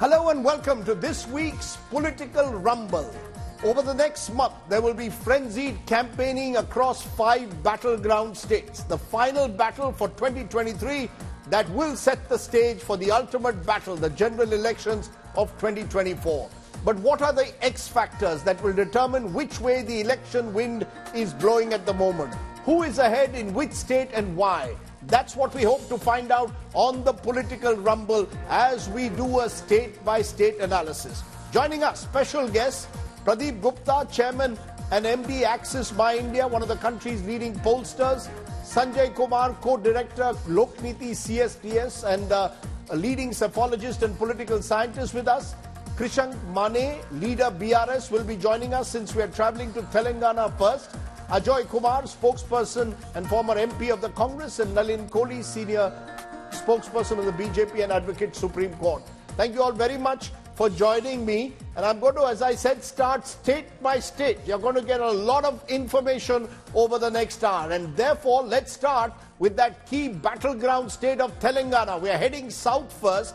Hello and welcome to this week's Political Rumble. Over the next month, there will be frenzied campaigning across 5 battleground states. The final battle for 2023 that will set the stage for the ultimate battle, the general elections of 2024. But what are the X factors that will determine which way the election wind is blowing at the moment? Who is ahead in which state and why? That's what we hope to find out on the Political Rumble as we do a state-by-state analysis. Joining us, special guest, Pradeep Gupta, Chairman and MD Axis My India, one of the country's leading pollsters. Sanjay Kumar, Co-Director, Lokniti CSTS and a leading psephologist and political scientist with us. Krishank Mane, leader BRS, will be joining us since we are travelling to Telangana first. Ajoy Kumar, spokesperson and former MP of the Congress, and Nalin Kohli, senior spokesperson of the BJP and advocate Supreme Court. Thank you all very much for joining me. And I'm going to, as I said, start state by state. You're going to get a lot of information over the next hour. And therefore, let's start with that key battleground state of Telangana. We are heading south first.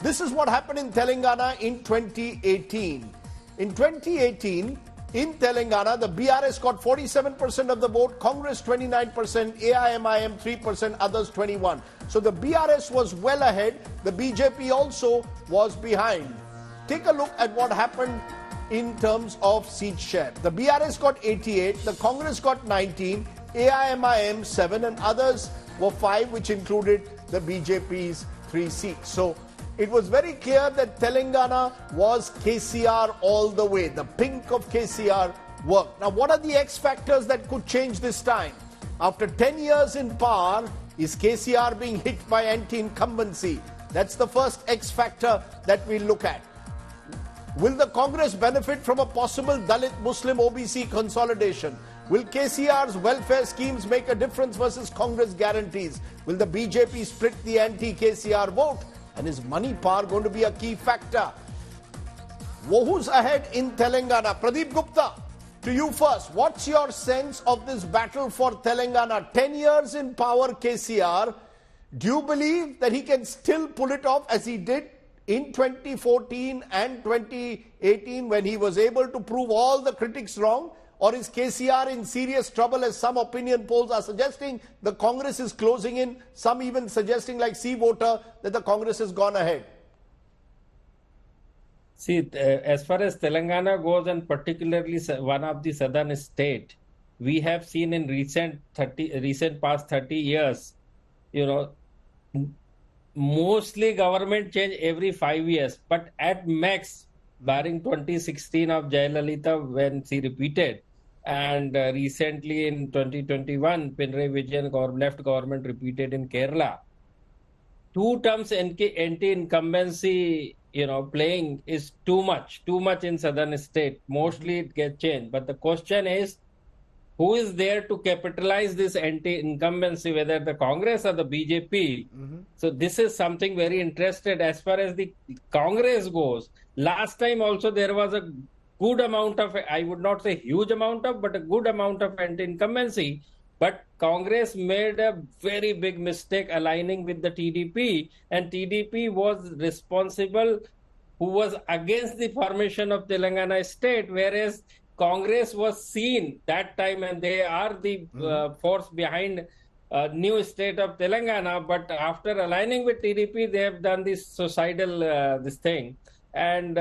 This is what happened in Telangana in 2018. In 2018, in Telangana, the BRS got 47% of the vote, Congress 29%, AIMIM 3%, others 21%. So the BRS was well ahead. The BJP also was behind. Take a look at what happened in terms of seat share. The BRS got 88, the Congress got 19, AIMIM 7, and others were 5, which included the BJP's 3 seats. So it was very clear that Telangana was KCR all the way. The pink of KCR worked. Now, what are the X factors that could change this time? After 10 years in power, is KCR being hit by anti-incumbency? That's the first X factor that we look at. Will the Congress benefit from a possible Dalit Muslim OBC consolidation? Will KCR's welfare schemes make a difference versus Congress guarantees? Will the BJP split the anti-KCR vote? And is money power going to be a key factor? Who's ahead in Telangana? Pradeep Gupta, to you first. What's your sense of this battle for Telangana? 10 years in power, KCR. Do you believe that he can still pull it off as he did in 2014 and 2018 when he was able to prove all the critics wrong? Or is KCR in serious trouble, as some opinion polls are suggesting? The Congress is closing in, some even suggesting, like C Voter, that the Congress has gone ahead. See, as far as Telangana goes, and particularly one of the southern state, we have seen in recent past 30 years, mostly government change every 5 years, but at max, barring 2016 of Jayalalitha when she repeated, and recently in 2021, Pinarayi Vijayan left government repeated in Kerala. 2 terms anti-incumbency, playing is too much in southern state. Mostly it gets changed. But the question is, who is there to capitalize this anti-incumbency, whether the Congress or the BJP? So this is something very interesting. As far as the Congress goes, last time also there was a good amount of, I would not say huge amount of, but a good amount of anti-incumbency. But Congress made a very big mistake aligning with the TDP, and TDP was responsible, who was against the formation of Telangana state, whereas Congress was seen that time, and they are the force behind new state of Telangana. But after aligning with TDP, they have done this suicidal this thing, and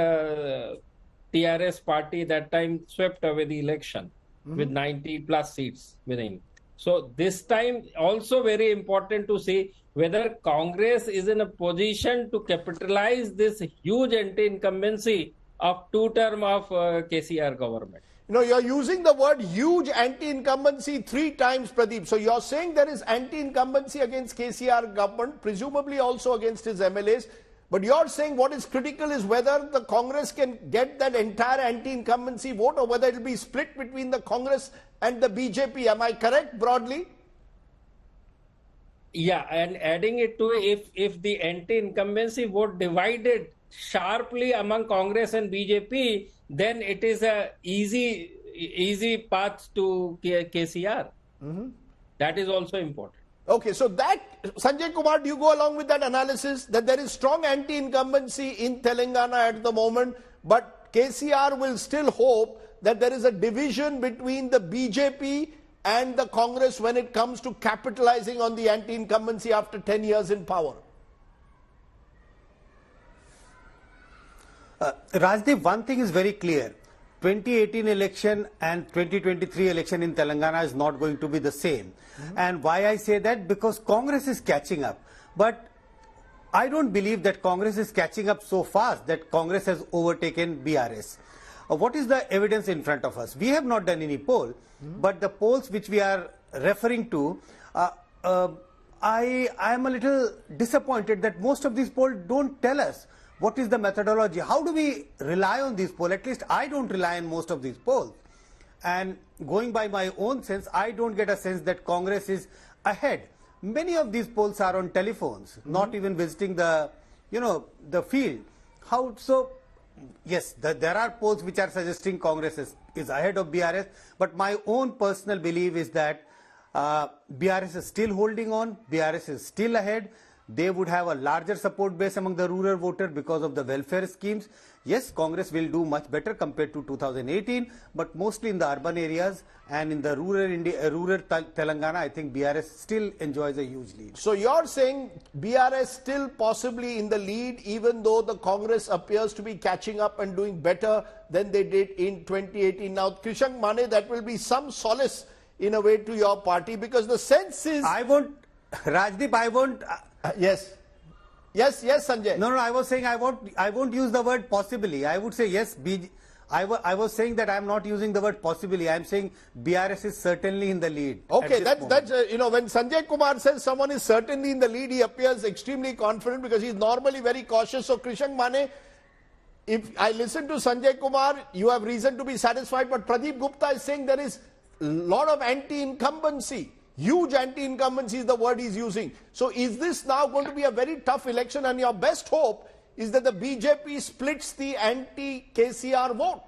TRS party that time swept away the election with 90 plus seats within. So this time also very important to see whether Congress is in a position to capitalize this huge anti-incumbency of 2 term of KCR government. You're using the word huge anti-incumbency 3 times, Pradeep. So you're saying there is anti-incumbency against KCR government, presumably also against his MLAs. But you're saying what is critical is whether the Congress can get that entire anti-incumbency vote, or whether it will be split between the Congress and the BJP. Am I correct broadly? Yeah, and adding it to, if the anti-incumbency vote divided sharply among Congress and BJP, then it is a easy path to KCR. That is also important. Okay, so that, Sanjay Kumar, do you go along with that analysis that there is strong anti-incumbency in Telangana at the moment, but KCR will still hope that there is a division between the BJP and the Congress when it comes to capitalizing on the anti-incumbency after 10 years in power? Rajdeep, one thing is very clear. 2018 election and 2023 election in Telangana is not going to be the same. And why I say that? Because Congress is catching up. But I don't believe that Congress is catching up so fast that Congress has overtaken BRS. What is the evidence in front of us? We have not done any poll, but the polls which we are referring to, I am a little disappointed that most of these polls don't tell us what is the methodology. How do we rely on these polls? At least I don't rely on most of these polls. And going by my own sense, I don't get a sense that Congress is ahead. Many of these polls are on telephones, not even visiting the, the field. How so? Yes, there are polls which are suggesting Congress is ahead of BRS, but my own personal belief is that BRS is still holding on, BRS is still ahead. They would have a larger support base among the rural voters because of the welfare schemes. Yes, Congress will do much better compared to 2018, but mostly in the urban areas and in the rural Telangana, I think BRS still enjoys a huge lead. So you're saying BRS still possibly in the lead, even though the Congress appears to be catching up and doing better than they did in 2018. Now, Krishan Mane, that will be some solace in a way to your party, because the sense is... Rajdeep, I won't... Yes, Sanjay. No, I was saying I won't use the word possibly. I would say yes. I was saying that I'm not using the word possibly. I'm saying BRS is certainly in the lead. Okay, that's when Sanjay Kumar says someone is certainly in the lead, he appears extremely confident because he's normally very cautious. So Krishan Mane, if I listen to Sanjay Kumar, you have reason to be satisfied. But Pradeep Gupta is saying there is a lot of anti-incumbency. Huge anti-incumbency is the word he's using. So is this now going to be a very tough election, and your best hope is that the BJP splits the anti-KCR vote?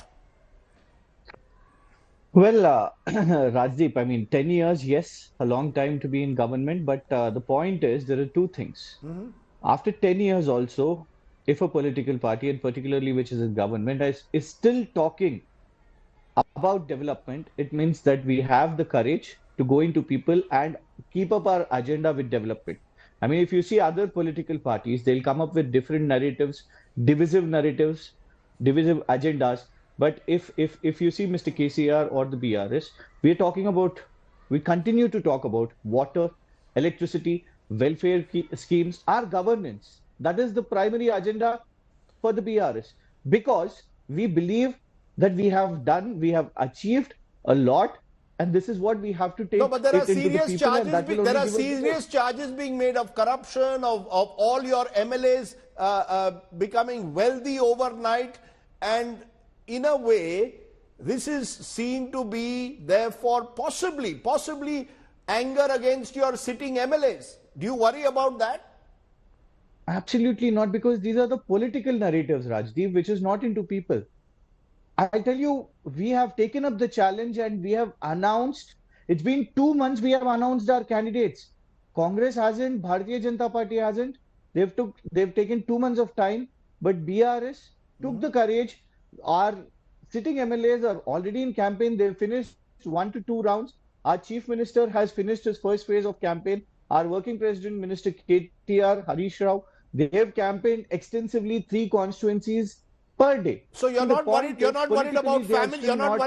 Well, Rajdeep, I mean, 10 years, yes, a long time to be in government. But the point is, there are two things. After 10 years also, if a political party, and particularly which is in government, is still talking about development, it means that we have the courage to go into people and keep up our agenda with development. I mean, if you see other political parties, they'll come up with different narratives, divisive agendas. But if you see Mr. KCR or the BRS, we continue to talk about water, electricity, welfare schemes, our governance. That is the primary agenda for the BRS, because we believe that we have achieved a lot. And this is what we have to take. No, but there are serious charges being made of corruption, of all your MLAs becoming wealthy overnight. And in a way, this is seen to be, therefore, possibly anger against your sitting MLAs. Do you worry about that? Absolutely not, because these are the political narratives, Rajdeep, which is not into people. I tell you, we have taken up the challenge and we have announced, it's been 2 months we have announced our candidates. Congress hasn't, Bharatiya Janata Party hasn't. They've taken 2 months of time, but BRS took the courage. Our sitting MLAs are already in campaign. They've finished 1 to 2 rounds. Our Chief Minister has finished his first phase of campaign. Our Working President, Minister KTR, Harish Rao, they have campaigned extensively 3 constituencies per day. So you're not worried about family, you're not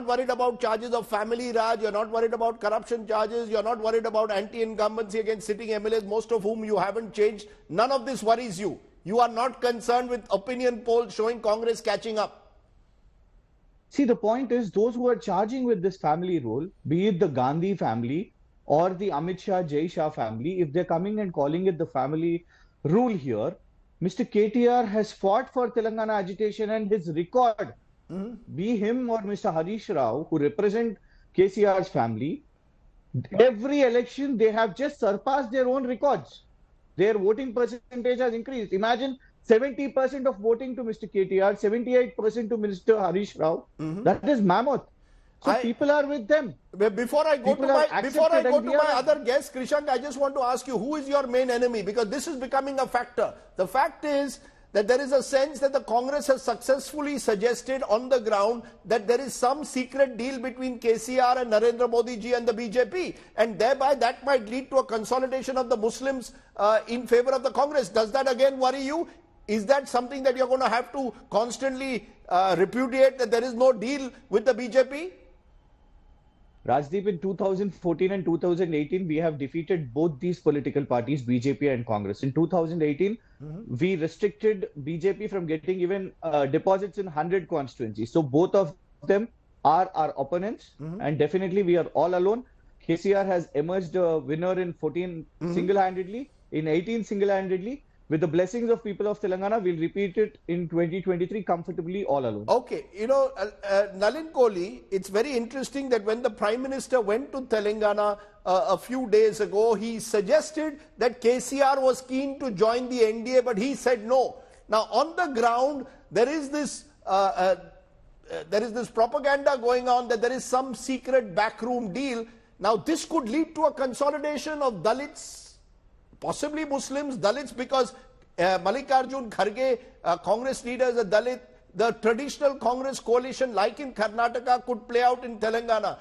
worried about charges of family raj, you're not worried about corruption charges, you're not worried about anti-incumbency against sitting MLAs, most of whom you haven't changed. None of this worries you. You are not concerned with opinion polls showing Congress catching up. See, the point is, those who are charging with this family role, be it the Gandhi family or the Amit Shah, Jai Shah family, if they're coming and calling it the family rule here, Mr. KTR has fought for Telangana agitation, and his record, be him or Mr. Harish Rao, who represent KCR's family, every election they have just surpassed their own records. Their voting percentage has increased. Imagine 70% of voting to Mr. KTR, 78% to Mr. Harish Rao. That is mammoth. So people are with them. Before I go People to have my other guest, Krishank, I just want to ask you, who is your main enemy? Because this is becoming a factor. The fact is that there is a sense that the Congress has successfully suggested on the ground that there is some secret deal between KCR and Narendra Modi ji and the BJP, and thereby that might lead to a consolidation of the Muslims in favor of the Congress. Does that again worry you? Is that something that you're going to have to constantly repudiate, that there is no deal with the BJP? Rajdeep, in 2014 and 2018, we have defeated both these political parties, BJP and Congress. In 2018, we restricted BJP from getting even deposits in 100 constituencies. So both of them are our opponents, and definitely we are all alone. KCR has emerged a winner in 14 single-handedly, in 18 single-handedly. With the blessings of people of Telangana, we'll repeat it in 2023 comfortably all alone. Okay, you know, Nalin Kohli, it's very interesting that when the Prime Minister went to Telangana a few days ago, he suggested that KCR was keen to join the NDA, but he said no. Now, on the ground, there is this propaganda going on that there is some secret backroom deal. Now, this could lead to a consolidation of Dalits, possibly Muslims, Dalits, because Mallikarjun Kharge, Congress leader, is a Dalit. The traditional Congress coalition, like in Karnataka, could play out in Telangana.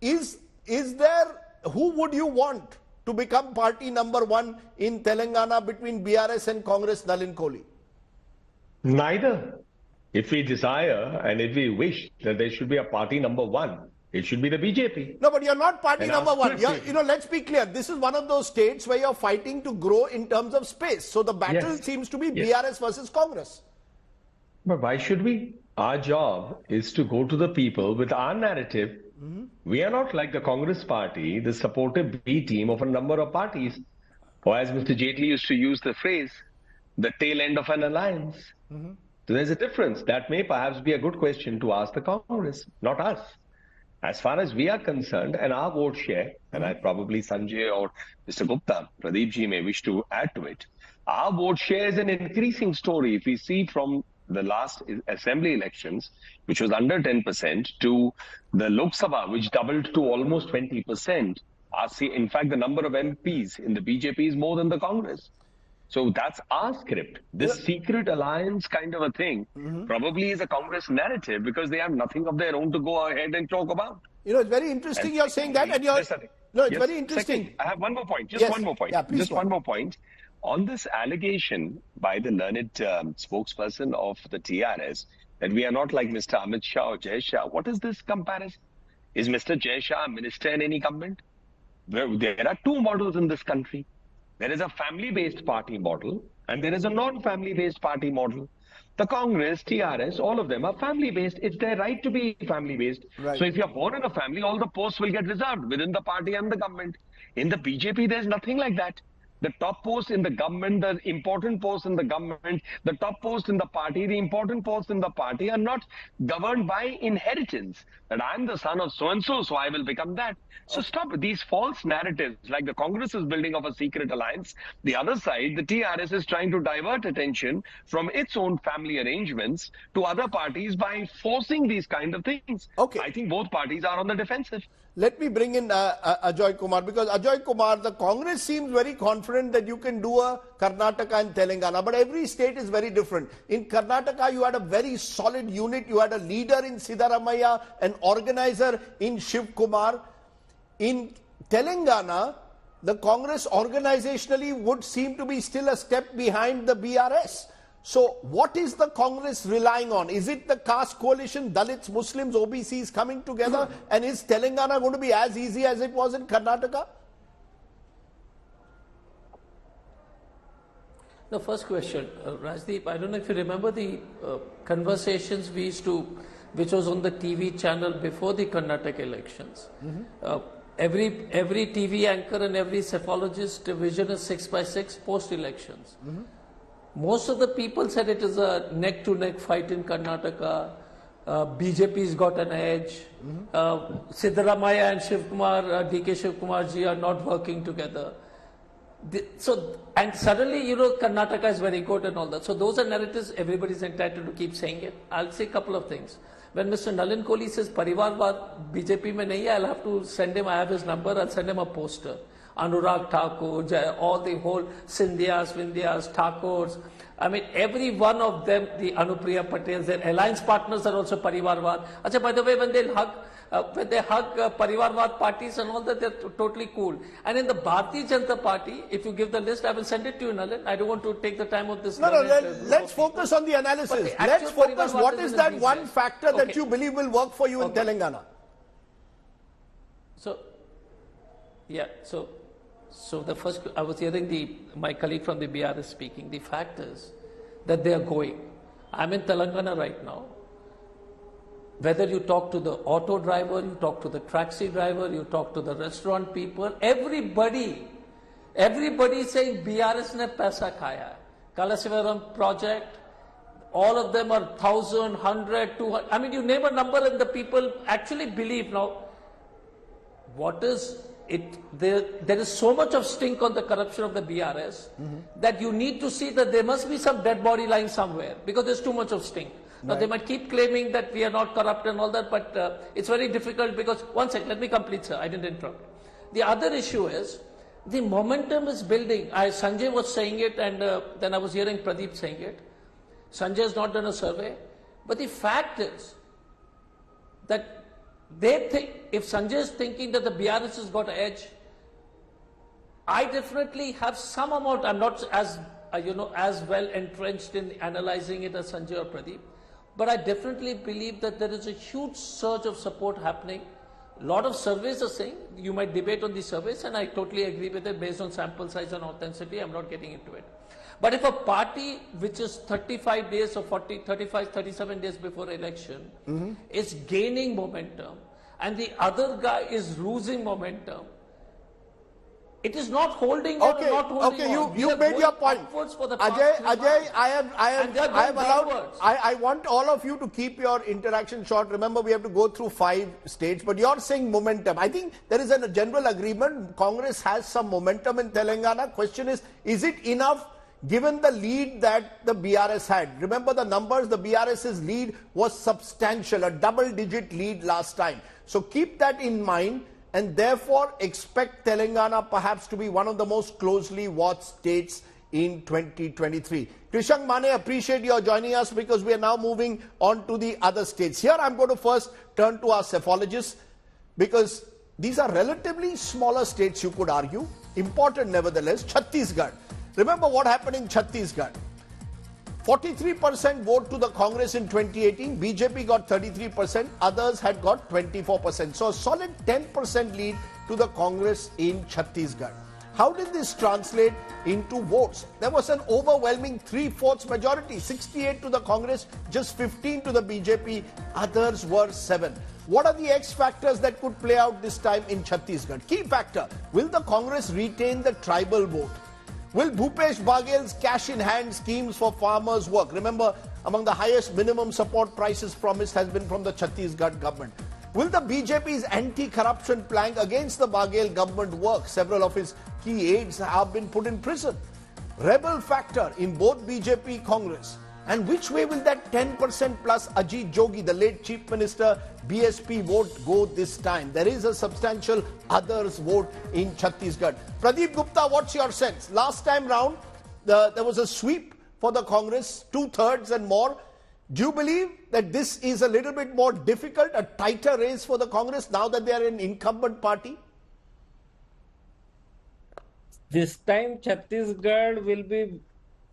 Is there, who would you want to become party number one in Telangana between BRS and Congress, Nalin Kohli? Neither. If we desire and if we wish that there should be a party number one, it should be the BJP. No, but you're not party number one. You know, let's be clear. This is one of those states where you're fighting to grow in terms of space. So the battle seems to be BRS versus Congress. But why should we? Our job is to go to the people with our narrative. We are not like the Congress party, the supportive B team of a number of parties. Or as Mr. Jaitley used to use the phrase, the tail end of an alliance. So there's a difference. That may perhaps be a good question to ask the Congress, not us. As far as we are concerned, and our vote share, and I probably Sanjay or Mr. Gupta, Pradeep ji may wish to add to it, our vote share is an increasing story. If we see from the last assembly elections, which was under 10%, to the Lok Sabha, which doubled to almost 20%, in fact, the number of MPs in the BJP is more than the Congress. So that's our script. This secret alliance kind of a thing probably is a Congress narrative because they have nothing of their own to go ahead and talk about. You know, it's very interesting you're saying that. And you're, no, it's very interesting. Second, I have one more point. Just one more point. Yeah, please just one more point. On this allegation by the learned spokesperson of the TRS that we are not like Mr. Amit Shah or Jai Shah, what is this comparison? Is Mr. Jai Shah a minister in any government? There are two models in this country. There is a family-based party model and there is a non-family-based party model. The Congress, TRS, all of them are family-based. It's their right to be family-based. Right. So if you're born in a family, all the posts will get reserved within the party and the government. In the BJP, there's nothing like that. The top post in the government, the important post in the government, the top post in the party, the important post in the party are not governed by inheritance. That I'm the son of so-and-so, so I will become that. So stop these false narratives, like the Congress is building of a secret alliance. The other side, the TRS is trying to divert attention from its own family arrangements to other parties by forcing these kind of things. Okay. I think both parties are on the defensive. Let me bring in Ajoy Kumar, because Ajoy Kumar, the Congress seems very confident that you can do a Karnataka and Telangana, but every state is very different. In Karnataka, you had a very solid unit. You had a leader in Siddaramaiah, an organizer in Shiv Kumar. In Telangana, the Congress organizationally would seem to be still a step behind the BRS. So what is the Congress relying on? Is it the caste coalition, Dalits, Muslims, OBCs coming together? And is Telangana going to be as easy as it was in Karnataka? The first question, Rajdeep, I don't know if you remember the conversations we used to, which was on the TV channel before the Karnataka elections. Every TV anchor and every cephalogist division is 6 by 6 post-elections. Most of the people said it is a neck-to-neck fight in Karnataka. BJP's got an edge. Siddaramaiah and Shiv Kumar, DK Shiv Kumar ji are not working together. And suddenly, you know, Karnataka is very good and all that. So those are narratives, everybody's entitled to keep saying it. I'll say a couple of things. When Mr. Nalin Kohli says Parivarvad BJP mein nahi hai, I'll have to send him, I have his number, I'll send him a poster. Anurag Thakur, all the whole Sindhyas, Vindhyas, Thakurs, I mean, every one of them, the Anupriya Patels, their alliance partners are also Parivarvad. Achha, by the way, when they hug Parivarvad parties and all that, they're totally cool. And in the Bharatiya Janata Party, if you give the list, I will send it to you, Nalin. I don't want to take the time of this. No, let's focus on the analysis. Let's focus. What is that one factor that you believe will work for you in Telangana? So, yeah, so the first, I was hearing my colleague from the BRS speaking. The fact is that they are going. I'm in Telangana right now. Whether you talk to the auto driver, you talk to the taxi driver, you talk to the restaurant people, everybody is saying BRS ne paisa khaya. Kalasivaram project, all of them are 1,000, 100, 200. I mean, you name a number and the people actually believe. Now, what is it? There is so much of stink on the corruption of the BRS that you need to see that there must be some dead body lying somewhere because there's too much of stink. Now, they might keep claiming that we are not corrupt and all that, but it's very difficult because, one second, let me complete, sir. I didn't interrupt. The other issue is, the momentum is building. Sanjay was saying it, and then I was hearing Pradeep saying it. Sanjay has not done a survey, but the fact is that they think, if Sanjay is thinking that the BRS has got an edge, I definitely have some amount, I'm not as, as well entrenched in analyzing it as Sanjay or Pradeep, but I definitely believe that there is a huge surge of support happening. A lot of surveys are saying, you might debate on these surveys, and I totally agree with it based on sample size and authenticity. I'm not getting into it. But if a party which is 35 days or 37 days before election is gaining momentum and the other guy is losing momentum, it is not holding on. Okay, you made your point. Ajay, I want all of you to keep your interaction short. Remember, we have to go through 5 states, but you're saying momentum. I think there is a general agreement. Congress has some momentum in Telangana. Question is it enough given the lead that the BRS had? Remember the numbers, the BRS's lead was substantial, a double-digit lead last time. So keep that in mind. And therefore expect Telangana perhaps to be one of the most closely watched states in 2023. Krishang Mane, appreciate your joining us because we are now moving on to the other states. Here I'm going to first turn to our psephologists because these are relatively smaller states, you could argue. Important nevertheless. Chhattisgarh. Remember what happened in Chhattisgarh. 43% vote to the Congress in 2018, BJP got 33%, others had got 24%. So a solid 10% lead to the Congress in Chhattisgarh. How did this translate into votes? There was an overwhelming 3/4 majority, 68 to the Congress, just 15 to the BJP, others were 7. What are the X factors that could play out this time in Chhattisgarh? Key factor, will the Congress retain the tribal vote? Will Bhupesh Baghel's cash-in-hand schemes for farmers work? Remember, among the highest minimum support prices promised has been from the Chhattisgarh government. Will the BJP's anti-corruption plank against the Baghel government work? Several of his key aides have been put in prison. Rebel factor in both BJP Congress. And which way will that 10% plus Ajit Jogi, the late Chief Minister, BSP vote go this time? There is a substantial others vote in Chhattisgarh. Pradeep Gupta, what's your sense? Last time round, there was a sweep for the Congress, 2/3 and more. Do you believe that this is a little bit more difficult, a tighter race for the Congress now that they are an incumbent party? This time Chhattisgarh will be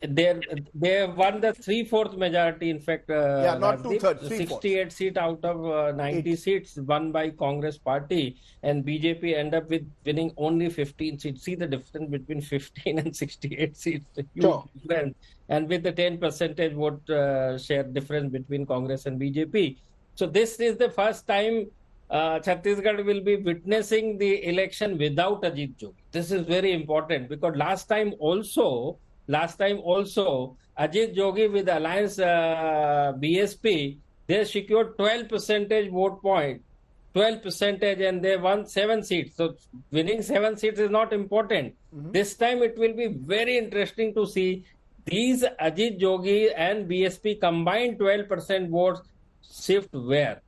they have won the 3/4 majority. In fact, not 2/3, 68 seat out of 90 seats won by Congress party, and BJP end up with winning only 15 seats. See the difference between 15 and 68 seats, a huge difference. And with the 10% vote share difference between Congress and BJP. So this is the first time Chhattisgarh will be witnessing the election without Ajit Jogi. This is very important because last time also Ajit Jogi with Alliance BSP, they secured 12% vote point, 12%, and they won 7 seats. So winning 7 seats is not important. This time it will be very interesting to see these Ajit Jogi and BSP combined 12% votes shift where,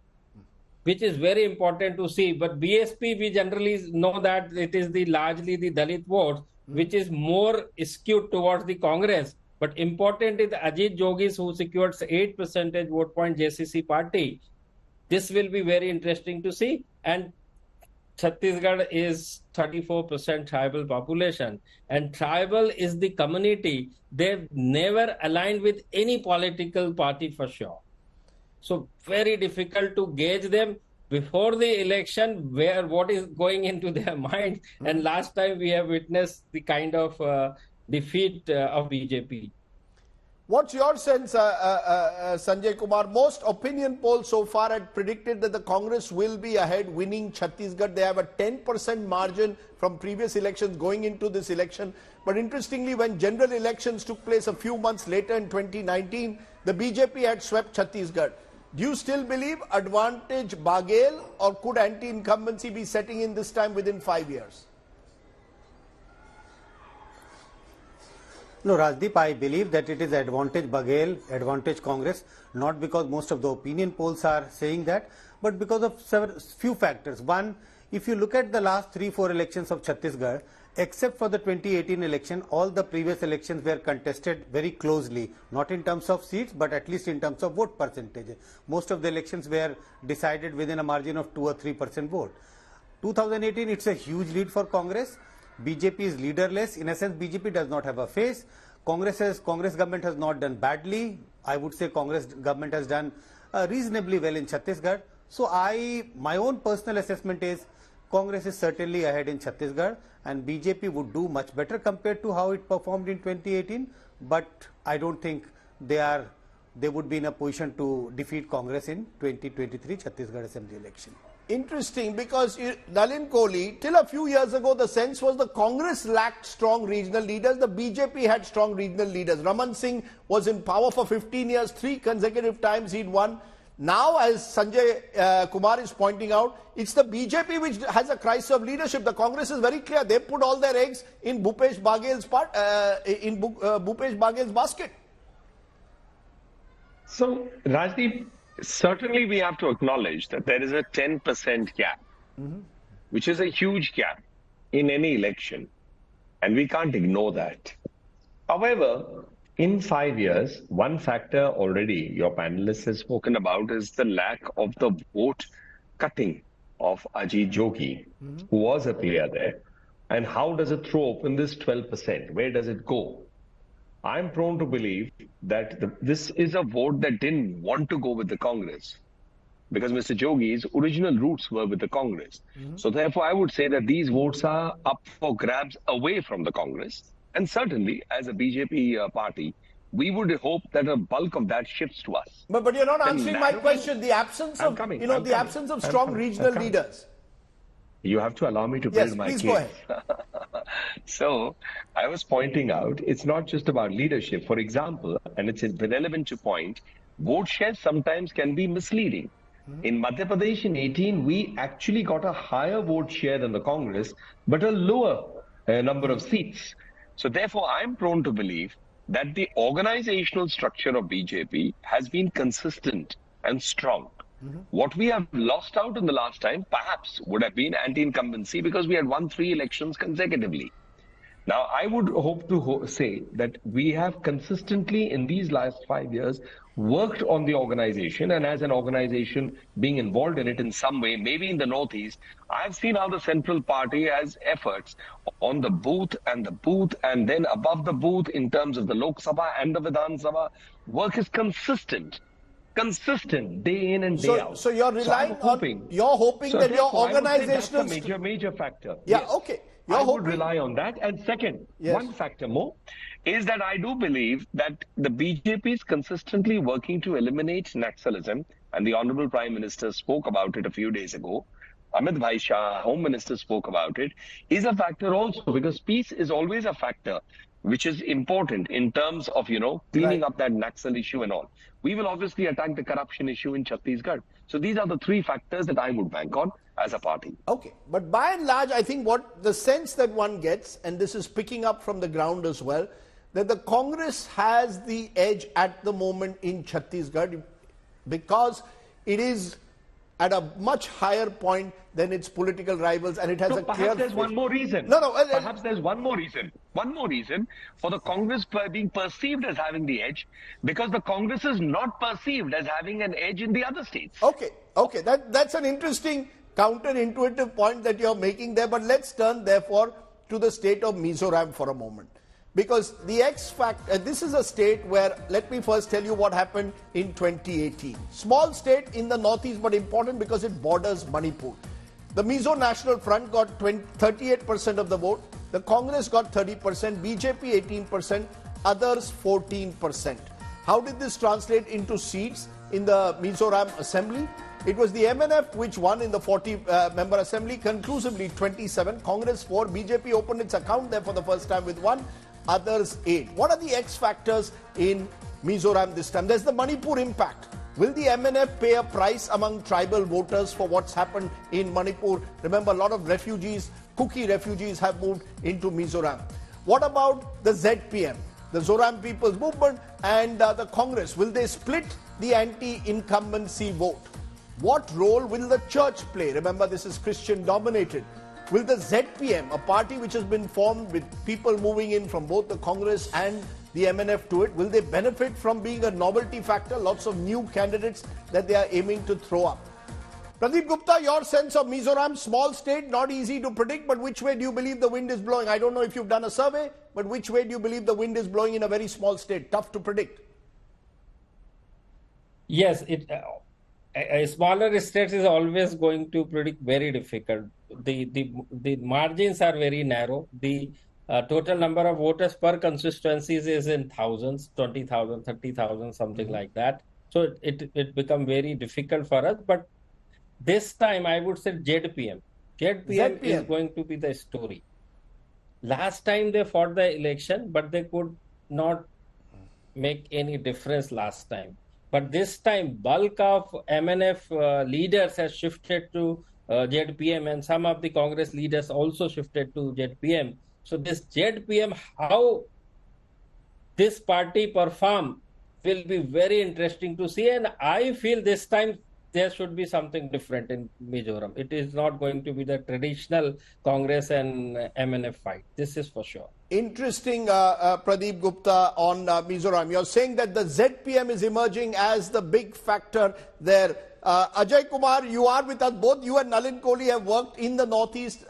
which is very important to see. But BSP, we generally know that it is largely the Dalit votes, which is more skewed towards the Congress. But important is Ajit Jogis, who secured 8% vote point JCC party. This will be very interesting to see. And Chhattisgarh is 34% tribal population. And tribal is the community. They've never aligned with any political party for sure. So very difficult to gauge them before the election, what is going into their minds. And last time we have witnessed the kind of defeat of BJP. What's your sense, Sanjay Kumar? Most opinion polls so far had predicted that the Congress will be ahead, winning Chhattisgarh. They have a 10% margin from previous elections going into this election. But interestingly, when general elections took place a few months later in 2019, the BJP had swept Chhattisgarh. Do you still believe advantage Baghel, or could anti-incumbency be setting in this time within 5 years? No, Rajdeep, I believe that it is advantage Baghel, advantage Congress, not because most of the opinion polls are saying that, but because of few factors. One, if you look at the last 3-4 elections of Chhattisgarh, except for the 2018 election, all the previous elections were contested very closely, not in terms of seats, but at least in terms of vote percentage. Most of the elections were decided within a margin of 2 or 3% vote. 2018, it's a huge lead for Congress. BJP is leaderless. In a sense, BJP does not have a face. Congress government has not done badly. I would say Congress government has done reasonably well in Chhattisgarh. So my own personal assessment is Congress is certainly ahead in Chhattisgarh, and BJP would do much better compared to how it performed in 2018. But I don't think they would be in a position to defeat Congress in 2023 Chhattisgarh Assembly election. Interesting, because Nalin Kohli, till a few years ago, the sense was the Congress lacked strong regional leaders, the BJP had strong regional leaders. Raman Singh was in power for 15 years, 3 consecutive times he'd won. Now, as Sanjay Kumar is pointing out, it's the BJP which has a crisis of leadership. The Congress is very clear. They put all their eggs in Bhupesh Baghel's basket. So, Rajdeep, certainly we have to acknowledge that there is a 10% gap, which is a huge gap in any election, and we can't ignore that. However, in 5 years, one factor already your panelists has spoken about is the lack of the vote cutting of Ajit Jogi, who was a player there. And how does it throw open this 12%? Where does it go? I'm prone to believe that this is a vote that didn't want to go with the Congress, because Mr. Jogi's original roots were with the Congress. So therefore, I would say that these votes are up for grabs away from the Congress. And certainly, as a BJP party, we would hope that a bulk of that shifts to us. But you're not answering my question. The absence of, absence of strong regional leaders. You have to allow me to build my case. Go ahead. So, I was pointing out, it's not just about leadership. For example, and it's relevant to point, vote shares sometimes can be misleading. In Madhya Pradesh in 18, we actually got a higher vote share than the Congress, but a lower number of seats. So therefore, I'm prone to believe that the organizational structure of BJP has been consistent and strong. What we have lost out in the last time perhaps would have been anti-incumbency, because we had won 3 elections consecutively. Now, I would hope to say that we have consistently in these last 5 years worked on the organization, and as an organization being involved in it in some way, maybe in the Northeast, I've seen how the Central Party has efforts on the booth and then above the booth in terms of the Lok Sabha and the Vidhan Sabha. Work is consistent day in and day out. So you're relying you're hoping that your organizational... That's a major factor. Yeah, yes. Okay. I would rely on that. And second, one factor more is that I do believe that the BJP is consistently working to eliminate Naxalism, and the Honorable Prime Minister spoke about it a few days ago. Amit Shah, Home Minister, spoke about it, is a factor also, because peace is always a factor which is important in terms of, cleaning up that Naxal issue and all. We will obviously attack the corruption issue in Chhattisgarh. So these are the 3 factors that I would bank on as a party. Okay, but by and large, I think what the sense that one gets, and this is picking up from the ground as well, that the Congress has the edge at the moment in Chhattisgarh, because it is at a much higher point than its political rivals, and it has a clear... Perhaps there's one more reason. Perhaps there's one more reason. One more reason for the Congress being perceived as having the edge, because the Congress is not perceived as having an edge in the other states. Okay, that's an interesting counterintuitive point that you're making there, but let's turn therefore to the state of Mizoram for a moment. Because the X factor, this is a state where, let me first tell you what happened in 2018. Small state in the northeast, but important because it borders Manipur. The Mizo National Front got 38% of the vote. The Congress got 30%, BJP 18%, others 14%. How did this translate into seats in the Mizoram Assembly? It was the MNF which won in the 40-member assembly, conclusively 27, Congress 4, BJP opened its account there for the first time with 1, others 8. What are the X factors in Mizoram this time? There's the Manipur impact. Will the MNF pay a price among tribal voters for what's happened in Manipur? Remember, a lot of refugees, Kuki refugees have moved into Mizoram. What about the ZPM, the Zoram People's Movement, and the Congress? Will they split the anti-incumbency vote? What role will the church play? Remember, this is Christian dominated. Will the ZPM, a party which has been formed with people moving in from both the Congress and the MNF to it, will they benefit from being a novelty factor? Lots of new candidates that they are aiming to throw up. Pradeep Gupta, your sense of Mizoram, small state, not easy to predict, but which way do you believe the wind is blowing? I don't know if you've done a survey, but which way do you believe the wind is blowing in a very small state? Tough to predict. Yes, a smaller state is always going to predict very difficult. The margins are very narrow. The total number of voters per constituencies is in thousands, 20,000, 30,000, something like that. So it become very difficult for us. But this time I would say ZPM. ZPM is going to be the story. Last time they fought the election, but they could not make any difference last time. But this time, bulk of MNF leaders has shifted to ZPM, and some of the Congress leaders also shifted to ZPM. So this ZPM, how this party perform will be very interesting to see. And I feel this time there should be something different in Mizoram. It is not going to be the traditional Congress and MNF fight. This is for sure. Interesting, Pradeep Gupta, on Mizoram. You're saying that the ZPM is emerging as the big factor there. Ajay Kumar, you are with us. Both you and Nalin Kohli have worked in the Northeast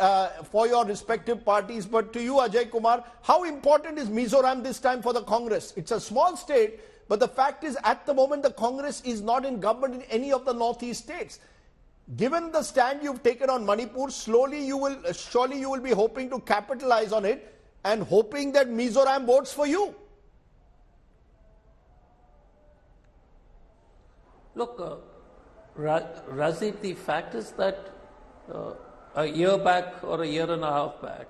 for your respective parties. But to you, Ajay Kumar, how important is Mizoram this time for the Congress? It's a small state, but the fact is, at the moment, the Congress is not in government in any of the Northeast states. Given the stand you've taken on Manipur, surely you will be hoping to capitalize on it and hoping that Mizoram votes for you. Look, Rajiv, the fact is that a year back or a year and a half back,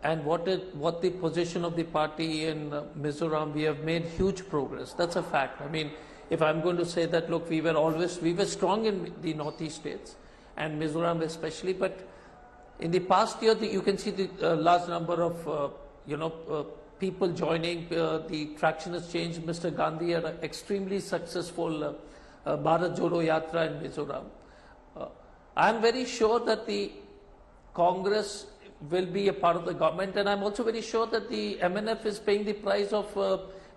and what the position of the party in Mizoram, we have made huge progress. That's a fact. I mean, if I'm going to say that, look, we were strong in the Northeast states and Mizoram especially, but in the past year, you can see the large number of people joining. The traction has changed. Mr. Gandhi had an extremely successful Bharat Jodo Yatra in Mizoram. I am very sure that the Congress will be a part of the government, and I'm also very sure that the MNF is paying the price of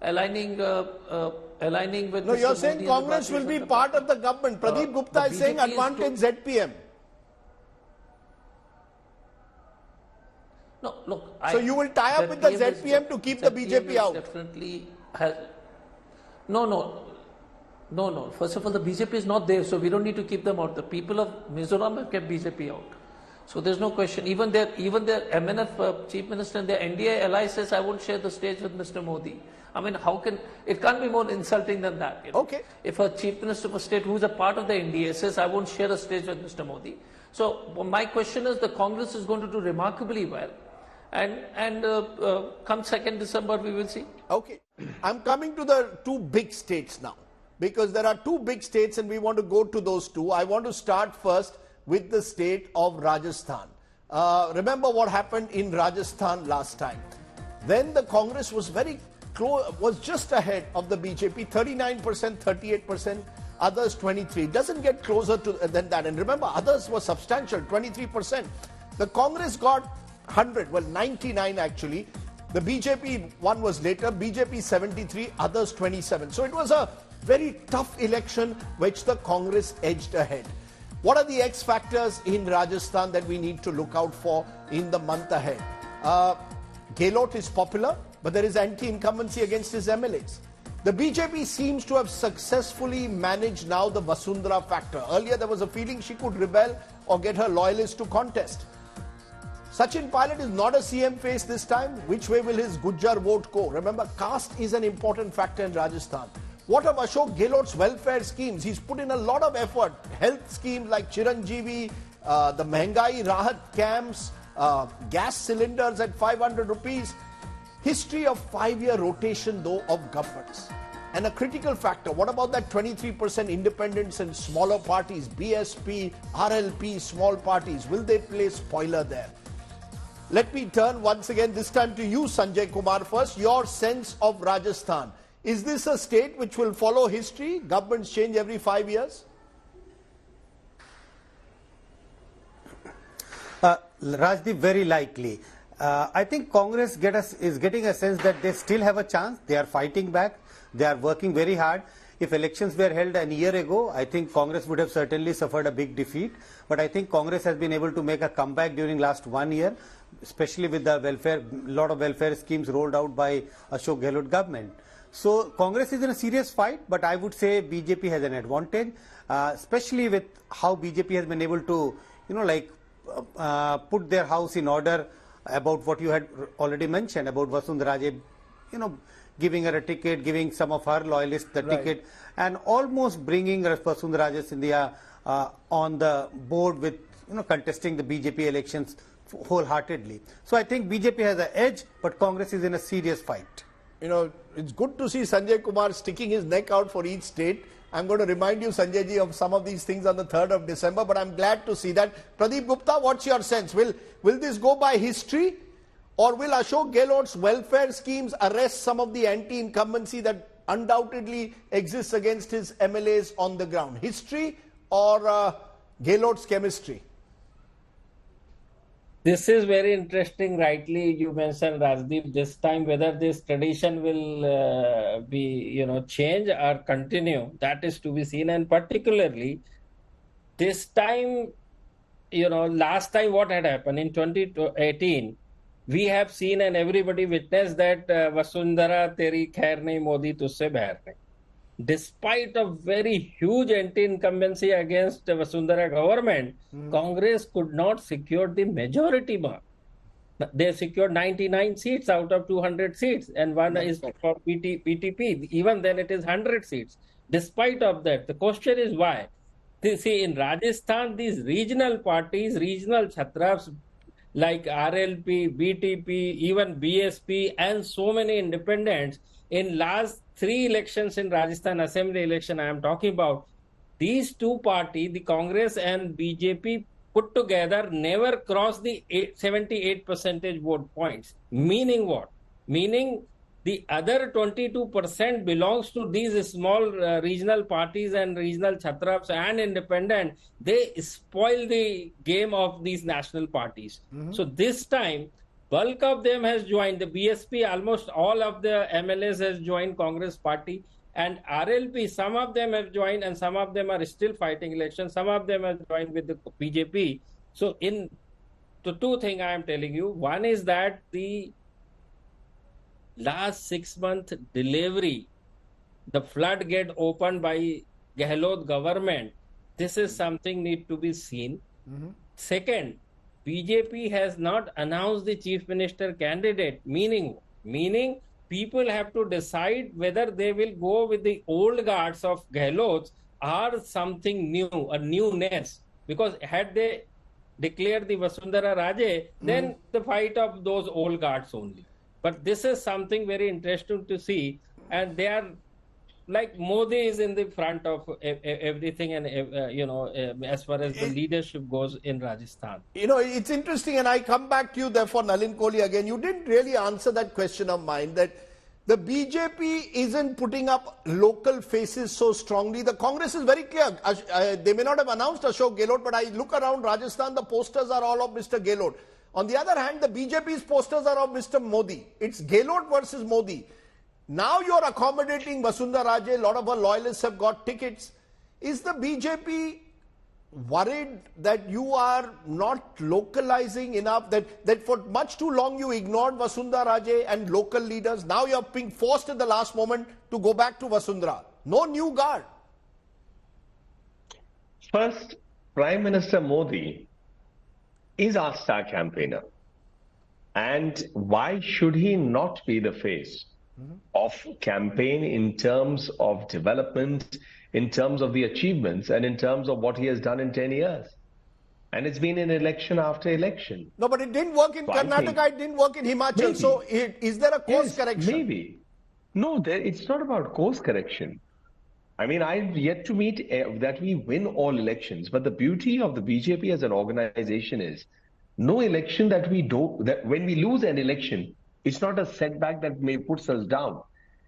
aligning with. No, you're saying Congress will be part of the government. Pradeep Gupta is saying advantage ZPM. No, look. So you will tie up with the ZPM to keep the BJP out. Definitely has. No. First of all, the BJP is not there, so we don't need to keep them out. The people of Mizoram have kept BJP out. So there's no question. Even their MNF chief minister and their NDA ally says, I won't share the stage with Mr. Modi. I mean, it can't be more insulting than that. Okay. If a chief minister of a state who's a part of the NDA says, I won't share a stage with Mr. Modi. So my question is, the Congress is going to do remarkably well. And come 2nd December, we will see. Okay. I'm coming to the two big states now, because there are two big states and we want to go to those two. I want to start first with the state of Rajasthan. Remember what happened in Rajasthan last time. Then the Congress was very close, was just ahead of the BJP, 39%, 38%. others 23. It doesn't get closer to than that. And remember, others were substantial, 23%. The Congress got 100, well 99 actually. The BJP one was later, BJP 73, others 27. So it was a very tough election which the Congress edged ahead. What are the X factors in Rajasthan that we need to look out for in the month ahead? Gehlot is popular, but there is anti-incumbency against his MLAs. The BJP seems to have successfully managed now the Vasundhara factor. Earlier there was a feeling she could rebel or get her loyalists to contest. Sachin Pilot is not a CM face this time. Which way will his Gujjar vote go? Remember, caste is an important factor in Rajasthan. What of Ashok Gehlot's welfare schemes? He's put in a lot of effort. Health schemes like Chiranjeevi, the Mehengai Rahat camps, gas cylinders at 500 rupees. History of 5-year rotation though of governments. And a critical factor, what about that 23% independents and smaller parties, BSP, RLP, small parties? Will they play spoiler there? Let me turn once again, this time to you, Sanjay Kumar, first. Your sense of Rajasthan. Is this a state which will follow history? Governments change every 5 years? Rajdeep, very likely. I think Congress is getting a sense that they still have a chance. They are fighting back. They are working very hard. If elections were held a year ago, I think Congress would have certainly suffered a big defeat. But I think Congress has been able to make a comeback during last 1 year, especially with the lot of welfare schemes rolled out by Ashok Gehlot government. So Congress is in a serious fight, but I would say BJP has an advantage, especially with how BJP has been able to, put their house in order about what you had already mentioned about Vasundhara Raje, giving her a ticket, giving some of her loyalists the ticket, and almost bringing Vasundhara Raje Scindia on the board with, contesting the BJP elections wholeheartedly. So I think BJP has an edge, but Congress is in a serious fight. It's good to see Sanjay Kumar sticking his neck out for each state. I'm going to remind you, Sanjay ji, of some of these things on the 3rd of December, but I'm glad to see that. Pradeep Gupta, what's your sense? Will this go by history, or will Ashok Gehlot's welfare schemes arrest some of the anti-incumbency that undoubtedly exists against his MLAs on the ground? History or Gehlot's chemistry? This is very interesting. Rightly, you mentioned, Rajdeep, this time whether this tradition will be, change or continue, that is to be seen. And particularly, this time, last time what had happened in 2018, we have seen and everybody witnessed that Vasundhara teri khair nahi, Modi tusse baher nahi. Despite a very huge anti-incumbency against the Vasundhara government, Congress could not secure the majority mark. They secured 99 seats out of 200 seats, and one is for PTP. Even then it is 100 seats. Despite of that, the question is why? See, in Rajasthan, these regional parties, regional chhatrafs like RLP, BTP, even BSP, and so many independents, in last 3 elections in Rajasthan Assembly election I am talking about, these two parties, the Congress and BJP put together, never crossed the 78% vote points. Meaning what? Meaning the other 22% belongs to these small regional parties and regional chhatrafs and independent. They spoil the game of these national parties. So this time, bulk of them has joined. The BSP, almost all of the MLAs has joined Congress party. And RLP, some of them have joined and some of them are still fighting elections. Some of them have joined with the BJP. So in the two things I am telling you, one is that the last 6-month delivery, the floodgate opened by Gehlot government, this is something need to be seen. Second, BJP has not announced the chief minister candidate, meaning people have to decide whether they will go with the old guards of Gehlot or something new, a newness. Because had they declared the Vasundhara Raje, then the fight of those old guards only. But this is something very interesting to see, and they are like Modi is in the front of everything, and as far as the leadership goes in Rajasthan. It's interesting, and I come back to you therefore, Nalin Kohli, again. You didn't really answer that question of mine, that The BJP isn't putting up local faces so strongly. The Congress is very clear. They may not have announced Ashok Gehlot, but I look around Rajasthan, the posters are all of Mr. Gehlot. On the other hand, the BJP's posters are of Mr. Modi. It's Gehlot versus Modi. Now you're accommodating Vasundhara Raje. A lot of her loyalists have got tickets. Is the BJP worried that you are not localizing enough, that for much too long you ignored Vasundhara Raje and local leaders? Now you're being forced at the last moment to go back to Vasundhara. No new guard. First, Prime Minister Modi is our star campaigner. And why should he not be the face of campaign in terms of development, in terms of the achievements, and in terms of what he has done in 10 years? And it's been an election after election. No, but it didn't work in Karnataka, it didn't work in Himachal. Maybe. So is there a course correction? Maybe. No, it's not about course correction. I mean, I've yet to meet that we win all elections. But the beauty of the BJP as an organization is no election that we do, that when we lose an election, it's not a setback that may puts us down.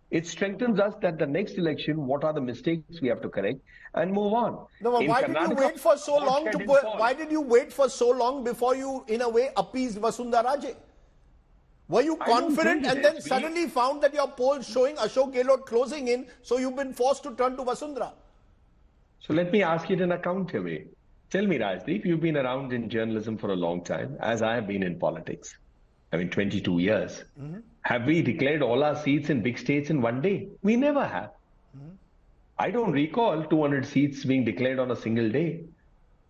It strengthens us that the next election, what are the mistakes we have to correct and move on. No, but why did you wait for so long why did you wait for so long before you, in a way, appeased Vasundhara Raje? Were you confident and then suddenly found that your polls showing Ashok Gehlot closing in, so you've been forced to turn to Vasundhara? So let me ask it in a counter way. Tell me, Rajdeep, you've been around in journalism for a long time, as I have been in politics. I mean, 22 years. Have we declared all our seats in big states in one day? We never have. I don't recall 200 seats being declared on a single day.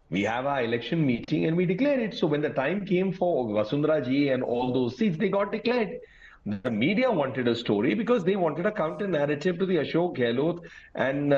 We have our election meeting and we declare it. So when the time came for Vasundhara Ji and all those seats, they got declared. The media wanted a story because they wanted a counter narrative to the Ashok Gehlot and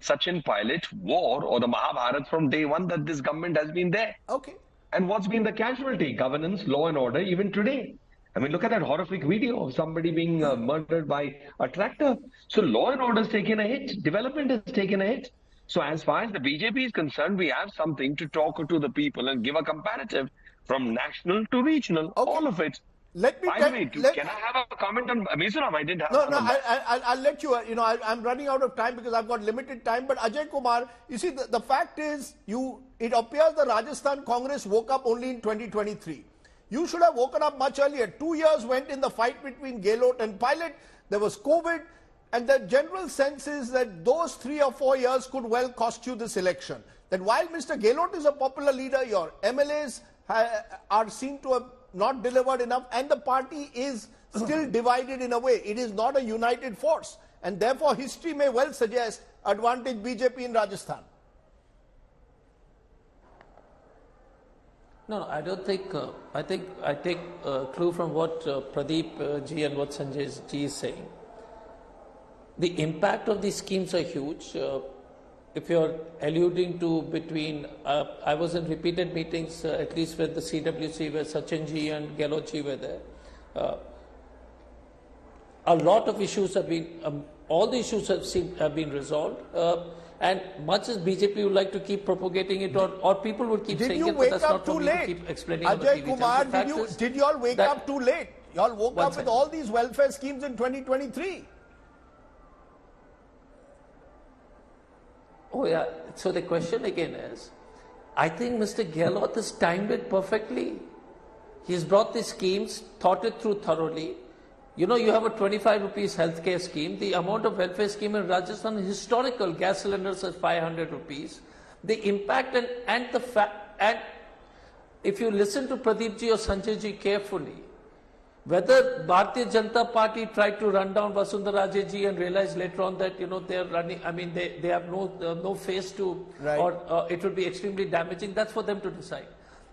Sachin Pilot war or the Mahabharat from day one that this government has been there. Okay. And what's been the casualty? Governance, law and order, even today. I mean, look at that horrific video of somebody being murdered by a tractor. So law and order has taken a hit. Development has taken a hit. So as far as the BJP is concerned, we have something to talk to the people and give a comparative from national to regional, all of it. Let me By the way, can I have a comment on Mizoram? I didn't have I'll let you, I'm running out of time because I've got limited time. But Ajay Kumar, you see, the fact is, it appears the Rajasthan Congress woke up only in 2023. You should have woken up much earlier. 2 years went in the fight between Gehlot and Pilot. There was COVID. And the general sense is that those 3 or 4 years could well cost you this election. That while Mr. Gehlot is a popular leader, your MLAs are seen to have not delivered enough, and the party is still divided in a way. It is not a united force. And therefore, history may well suggest advantage BJP in Rajasthan. No, I don't think. I take a clue from what Pradeep ji and what Sanjay ji is saying. The impact of these schemes are huge. If you're alluding to between, I was in repeated meetings, at least with the CWC, where Sachin ji and Gehlot ji were there. A lot of issues have been, all the issues have been resolved. And much as BJP would like to keep propagating it, or people would keep saying it, but that's not for me to keep explaining on the TV Kumar, did you all wake up too late? You all woke up with all these welfare schemes in 2023. Oh yeah, so the question again is, I think Mr. Gehlot has timed it perfectly. He's brought the schemes, thought it through thoroughly. You know, you have a 25 rupees healthcare scheme. The amount of welfare scheme in Rajasthan is historical. Gas cylinders are 500 rupees. The impact and the fact, and if you listen to Pradeep ji or Sanjay ji carefully, whether Bharatiya Janata Party tried to run down Vasundhara Raje ji and realized later on that, you know, they're running, I mean, they have no face to, or it would be extremely damaging, that's for them to decide.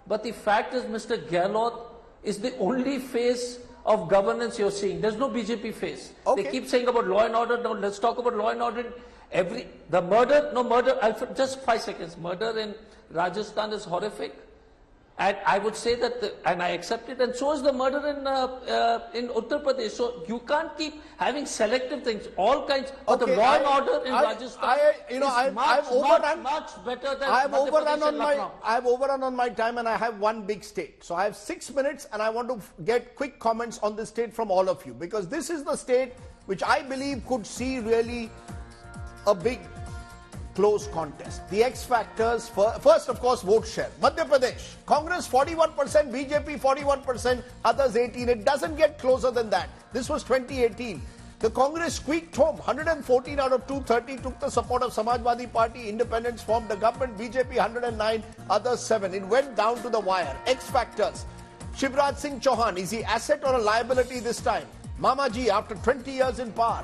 But the fact is, Mr. Gehlot is the only face of governance you're seeing. There's no BJP face. Okay. They keep saying about law and order. No, let's talk about law and order. Just 5 seconds. Murder in Rajasthan is horrific. And I would say that, and I accept it, and so is the murder in Uttar Pradesh. So you can't keep having selective things, all kinds. But the law and order in Rajasthan is much better than Madhya Pradesh and Lucknow. I've overrun on my time, and I have one big state. So I have 6 minutes, and I want to get quick comments on this state from all of you, because this is the state which I believe could see really a big close contest. The X factors, first of course vote share. Madhya Pradesh, Congress 41%, BJP 41%, others 18%. It doesn't get closer than that. This was 2018. The Congress squeaked home. 114 out of 230 took the support of Samajwadi Party. Independents formed the government. BJP 109, others 7. It went down to the wire. X factors. Shivraj Singh Chauhan, is he asset or a liability this time? Mamaji, after 20 years in power.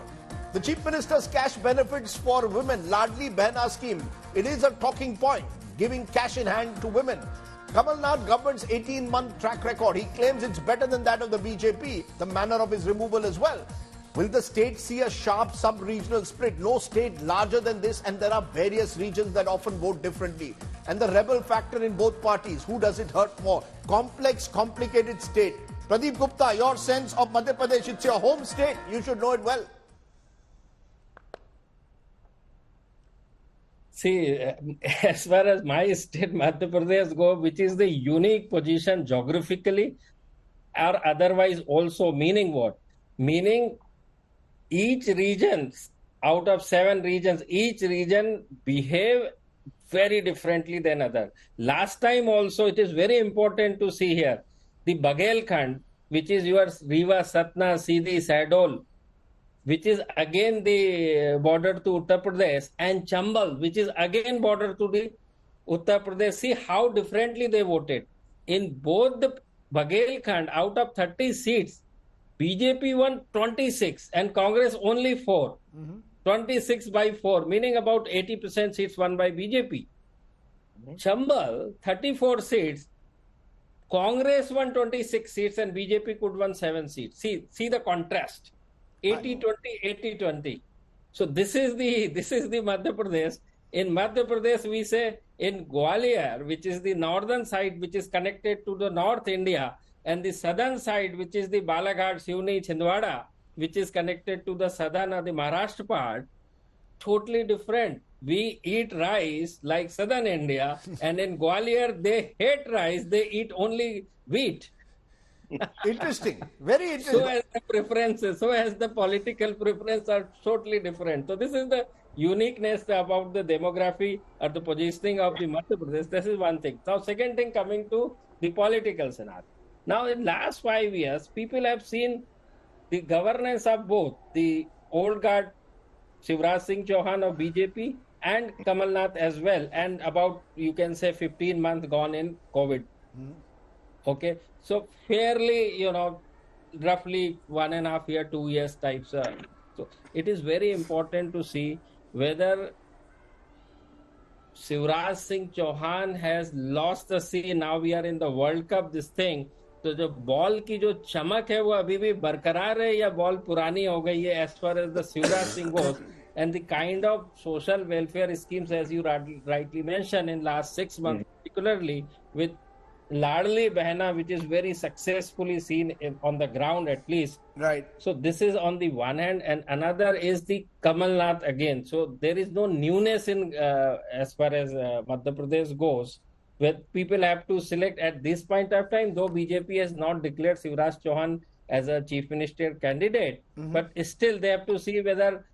The Chief Minister's cash benefits for women, Ladli Behna scheme. It is a talking point, giving cash in hand to women. Kamal Nath government's 18-month track record. He claims it's better than that of the BJP, the manner of his removal as well. Will the state see a sharp sub-regional split? No state larger than this, and there are various regions that often vote differently. And the rebel factor in both parties, who does it hurt more? Complex, complicated state. Pradeep Gupta, your sense of Madhya Pradesh, it's your home state. You should know it well. See, as far as my state, Madhya Pradesh go, which is the unique position geographically or otherwise also, meaning what? Meaning each region, out of 7 regions, each region behave very differently than other. Last time also, it is very important to see here, the Bagelkhand, which is your Rewa, Satna, Sidi, Sahdol, which is again the border to Uttar Pradesh, and Chambal, which is again border to the Uttar Pradesh. See how differently they voted. In both the Bagelkhand, out of 30 seats, BJP won 26 and Congress only 4. 26 by 4, meaning about 80% seats won by BJP. Chambal, 34 seats, Congress won 26 seats and BJP could won 7 seats. See the contrast. 80-20, 80-20. So this is the Madhya Pradesh. In Madhya Pradesh, we say in Gwalior, which is the northern side, which is connected to the North India, and the southern side, which is the Balaghat, Siuni, Chhindwara, which is connected to the southern or the Maharashtra part, totally different. We eat rice like southern India, and in Gwalior, they hate rice, they eat only wheat. Interesting. Very interesting. So as the preferences, so as the political preferences are totally different. So this is the uniqueness about the demography or the positioning of the Madhya Pradesh. This is one thing. Now, second thing, coming to the political scenario. Now, in last 5 years, people have seen the governance of both the old guard, Shivraj Singh Chauhan of BJP, and Kamal Nath as well, and about, you can say, 15 months gone in COVID. Okay, so fairly, roughly 1.5 year, 2 years types. So it is very important to see whether Shivraj Singh Chauhan has lost the sea. Now we are in the World Cup, this thing. तो जो ball की जो चमक है वो अभी भी बरकरार है या बॉल पुरानी हो गई है as far as the Shivraj Singh goes, and the kind of social welfare schemes, as you rightly mentioned, in last 6 months, particularly with Ladli Behna, which is very successfully seen on the ground at least. Right. So this is on the one hand, and another is the Kamal Nath again. So there is no newness in as far as Madhya Pradesh goes, where people have to select at this point of time, though BJP has not declared Shivraj Chauhan as a chief minister candidate, but still they have to see whether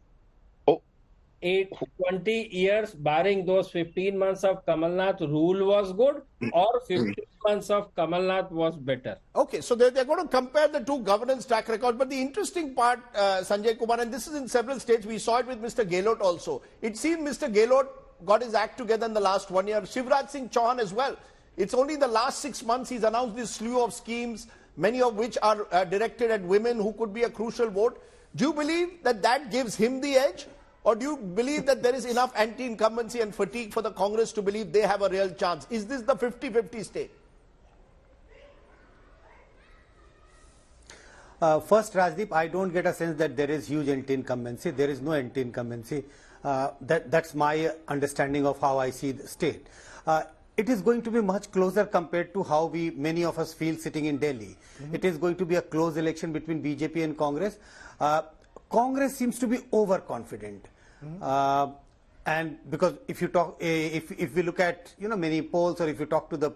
20 years, barring those 15 months of Kamal Nath rule was good, or 15 months of Kamal Nath was better. Okay, so they're going to compare the two governance track records. But the interesting part, Sanjay Kumar, and this is in several states, we saw it with Mr. Gehlot also. It seemed Mr. Gehlot got his act together in the last 1 year. Shivraj Singh Chauhan as well. It's only the last 6 months he's announced this slew of schemes, many of which are directed at women who could be a crucial vote. Do you believe that that gives him the edge? Or do you believe that there is enough anti-incumbency and fatigue for the Congress to believe they have a real chance? Is this the 50-50 state? First, Rajdeep, I don't get a sense that there is huge anti-incumbency. There is no anti-incumbency. That's my understanding of how I see the state. it is going to be much closer compared to how many of us feel sitting in Delhi. It is going to be a close election between BJP and Congress. Congress seems to be overconfident. And because if you talk, if we look at many polls, or if you talk to the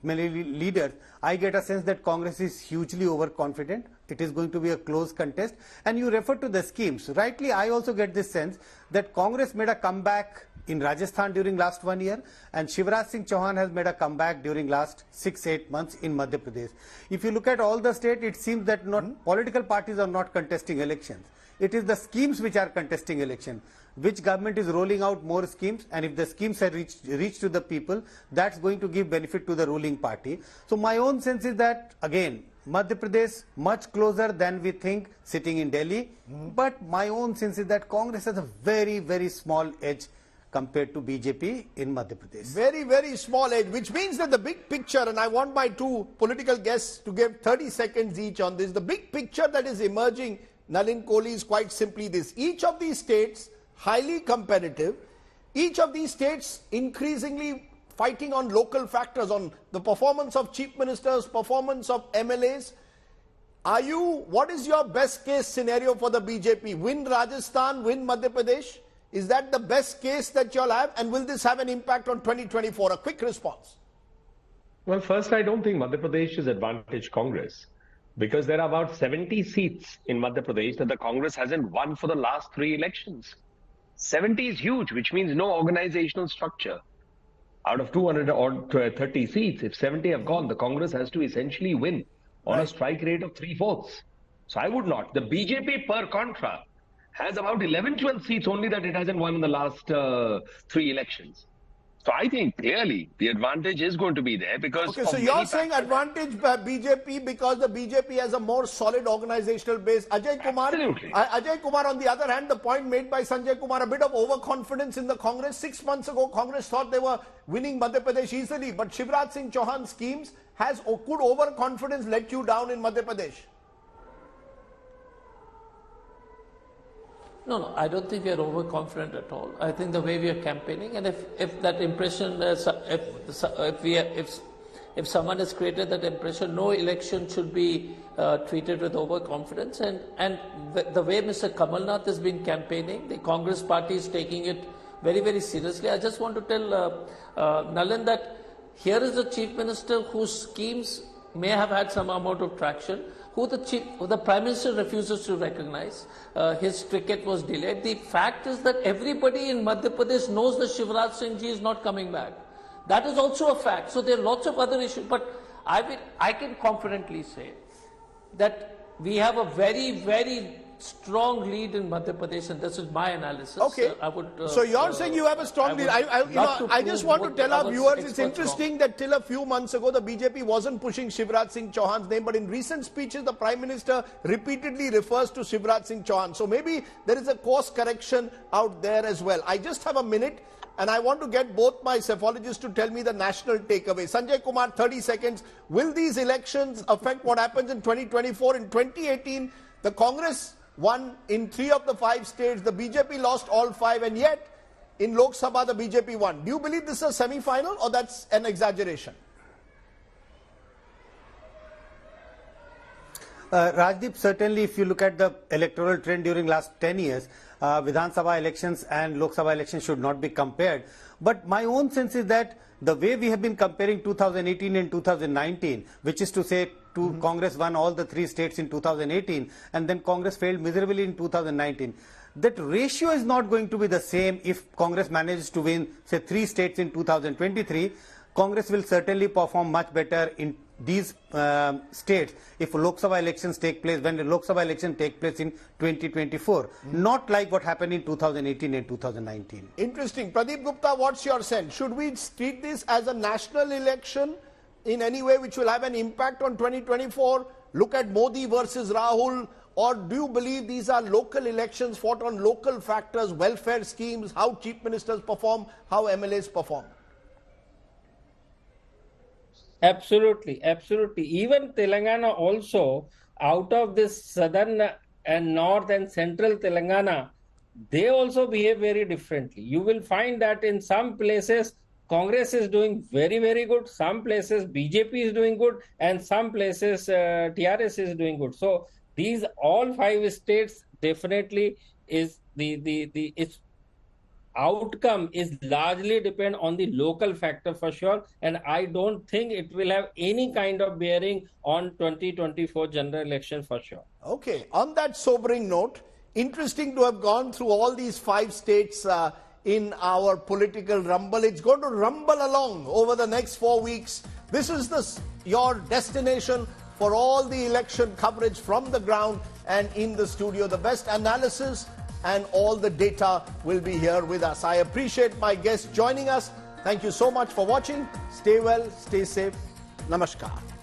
many leaders, I get a sense that Congress is hugely overconfident. It is going to be a close contest. And you refer to the schemes. Rightly, I also get this sense that Congress made a comeback in Rajasthan during last 1 year, and Shivraj Singh Chauhan has made a comeback during last 6-8 months in Madhya Pradesh. If you look at all the state, it seems that political parties are not contesting elections. It is the schemes which are contesting election. Which government is rolling out more schemes, and if the schemes are reached to the people, that's going to give benefit to the ruling party. So my own sense is that, again, Madhya Pradesh much closer than we think sitting in Delhi. But my own sense is that Congress has a very, very small edge compared to BJP in Madhya Pradesh. Very, very small edge, which means that the big picture, and I want my two political guests to give 30 seconds each on this, the big picture that is emerging, Nalin Kohli, is quite simply this. Each of these states highly competitive, each of these states increasingly fighting on local factors, on the performance of chief ministers, performance of MLAs. What is your best case scenario for the BJP? Win Rajasthan, win Madhya Pradesh? Is that the best case that you'll have? And will this have an impact on 2024? A quick response. Well, first, I don't think Madhya Pradesh is advantage Congress, because there are about 70 seats in Madhya Pradesh that the Congress hasn't won for the last 3 elections. 70 is huge, which means no organizational structure. Out of 230 seats, if 70 have gone, the Congress has to essentially win on a strike rate of 3/4. So I would not. The BJP, per contra, has about 11-12 seats only that it hasn't won in the last 3 elections. So I think clearly the advantage is going to be there, because... Okay, so you're saying advantage by BJP because the BJP has a more solid organizational base. Ajay Kumar, Absolutely. Ajay Kumar, on the other hand, the point made by Sanjay Kumar, a bit of overconfidence in the Congress. 6 months ago, Congress thought they were winning Madhya Pradesh easily, but Shivraj Singh Chauhan's schemes could overconfidence let you down in Madhya Pradesh? No, I don't think we are overconfident at all. I think the way we are campaigning, and if that impression, if someone has created that impression, no election should be treated with overconfidence. And the way Mr. Kamal Nath has been campaigning, the Congress party is taking it very, very seriously. I just want to tell Nalin that here is a chief minister whose schemes may have had some amount of traction, who the Prime Minister refuses to recognize. His ticket was delayed. The fact is that everybody in Madhya Pradesh knows that Shivraj Singh Ji is not coming back. That is also a fact. So there are lots of other issues. But I can confidently say that we have a very, very strong lead in Madhya Pradesh, and this is my analysis. Okay. So you're saying you have a strong lead. I just want to tell our viewers, it's interesting that till a few months ago, the BJP wasn't pushing Shivraj Singh Chauhan's name, but in recent speeches, the Prime Minister repeatedly refers to Shivraj Singh Chauhan. So maybe there is a course correction out there as well. I just have a minute, and I want to get both my psephologists to tell me the national takeaway. Sanjay Kumar, 30 seconds. Will these elections affect what happens in 2024? In 2018, the Congress won in 3 of the 5 states. The BJP lost all 5, and yet in Lok Sabha the BJP won. Do you believe this is a semi-final, or that's an exaggeration? Rajdeep, certainly if you look at the electoral trend during last 10 years, Vidhan Sabha elections and Lok Sabha elections should not be compared. But my own sense is that the way we have been comparing 2018 and 2019, which is to say Congress won all the 3 states in 2018 and then Congress failed miserably in 2019. That ratio is not going to be the same if Congress manages to win, say, 3 states in 2023. Congress will certainly perform much better in these states if Lok Sabha elections take place, when the Lok Sabha election take place in 2024. Not like what happened in 2018 and 2019. Interesting. Pradeep Gupta, what's your sense? Should we treat this as a national election in any way which will have an impact on 2024? Look at Modi versus Rahul. Or do you believe these are local elections fought on local factors, welfare schemes, how chief ministers perform, how MLAs perform? Absolutely, absolutely. Even Telangana also, out of this southern and north and central Telangana, they also behave very differently. You will find that in some places, Congress is doing very, very good. Some places BJP is doing good, and some places TRS is doing good. So these all 5 states definitely is its outcome is largely depend on the local factor for sure, and I don't think it will have any kind of bearing on 2024 general election for sure. Okay, on that sobering note, interesting to have gone through all these 5 states in our political rumble. It's going to rumble along over the next 4 weeks. This is your destination for all the election coverage from the ground and in the studio. The best analysis and all the data will be here with us. I appreciate my guests joining us. Thank you so much for watching. Stay well, stay safe. Namaskar.